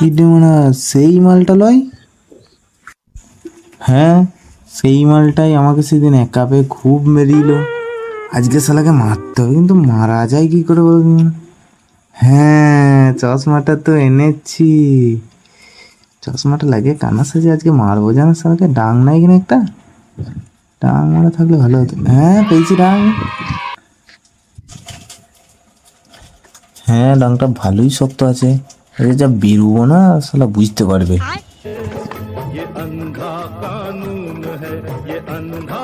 এটা মানে সেই মালটা লয়। হ্যাঁ, সেই মালটাই আমাকে সেদিন একা পেয়ে খুব মেরিল। আজকে শালাকে মারতে হবে, কিন্তু মারা যায় কি করে বলবি? হ্যাঁ, চশমাটা তো এনেছি। চশমাটা লাগিয়ে কানা সাজে আজকে মারবো, জানো শালাকে। ডাং নাই কিনা একটা? ডাং মারা থাকলে ভালো হতো। হ্যাঁ, পেয়েছি ডাং। হ্যাঁ, ডাংটা ভালোই শক্ত আছে। আরে যা বেরোবো না শালা বুঝতে পারবে। ये अंधा कानून है, ये अंधा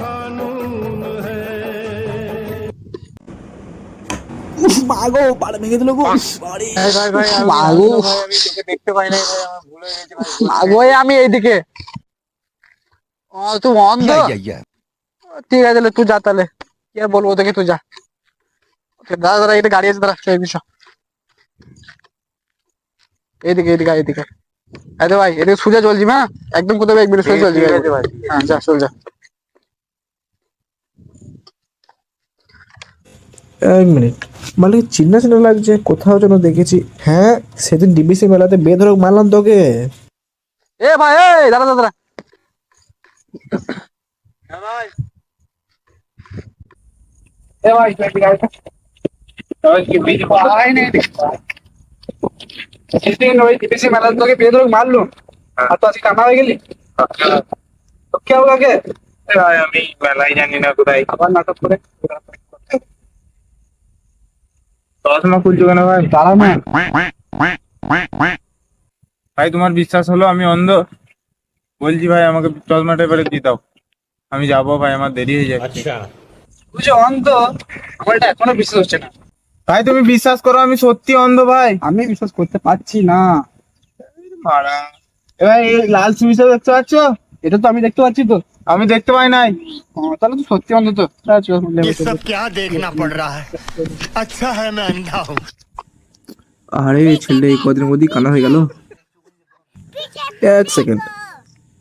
कानून है। মাগো, পাড়া ভেঙে দিল গো। বাড়ি ভাই ভাই ভাই আমি মাগো, ভাই আমি তোকে দেখতে পাই নাই ভাই, আমার ভুল হয়ে গেছে ভাই। মাগো, আমি এইদিকে। ও তুই অন্ধ? ঠিক আছে তাহলে তুই যা, তাহলে কি আর বলবো তোকে, তুই যা। দাদা দাদা এটা গাড়ি আছে, দাঁড়া এই বিষয় এইদিকে এইদিকে এইদিকে। আরে ভাই এদিকে সোজা চলছি, হ্যাঁ একদম কোথাও এক মিনিট সোজা চলছি ভাই। হ্যাঁ যা চল যা। এক মিনিট, মানে চিন্না চিন্না লাগছে, কোথাও যেন দেখেছি। হ্যাঁ, সেদিন ডিবিসি মেলাতে বেধড়ক মারলাম তোকে। এ ভাই এই দাঁড়া দাঁড়া। হ্যাঁ ভাই এ ভাই তুই এদিকে আয় তো। ওই কি বিজ পাই নাই সেদিন ওই ডিবিসি মেলাতে তোকে বেধড়ক মারলো, আর তো আজকে কানা হয়ে গেলি। তো কে হোক আগে ভাই, আমি মেলাই জানি না কোথায় আবার নাটক করে। চশমা খুলছো কেন ভাই? দাঁড়া না ভাই, তোমার বিশ্বাস হলো আমি অন্ধ? বলছি ভাই, আমাকে চশমাটা এবারে দিয়ে দাও, আমি যাবো ভাই, আমার দেরি হয়ে যাচ্ছে। তুই যে অন্ধ, আমার এটা এখনো বিশ্বাস হচ্ছে না। ভাই তুমি বিশ্বাস করো, আমি সত্যি অন্ধ ভাই। আমি বিশ্বাস করতে পারছি না। মারা, এবার এই লাল সুইচটা দেখতে পাচ্ছ? এটা তো আমি দেখতে পাচ্ছি তো। আমি দেখতে পাই নাই। তাহলে তো সত্যি অন্ধ তো। ये सब क्या देखना पड़ रहा है? अच्छा है मैं अंधा हूँ। আরে ছেলেটা এই কদিনের মধ্যেই কানা হয়ে গেল। এক সেকেন্ড,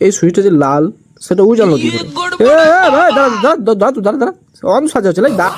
এই সুইচটা যে লাল সেটা ও জানলো কি করে? এ, এ, ভাই দাঁড়া দাঁড়া দাঁড়া দাঁড়া দাঁড়া দাঁড়া, অন সাজা চলে দা।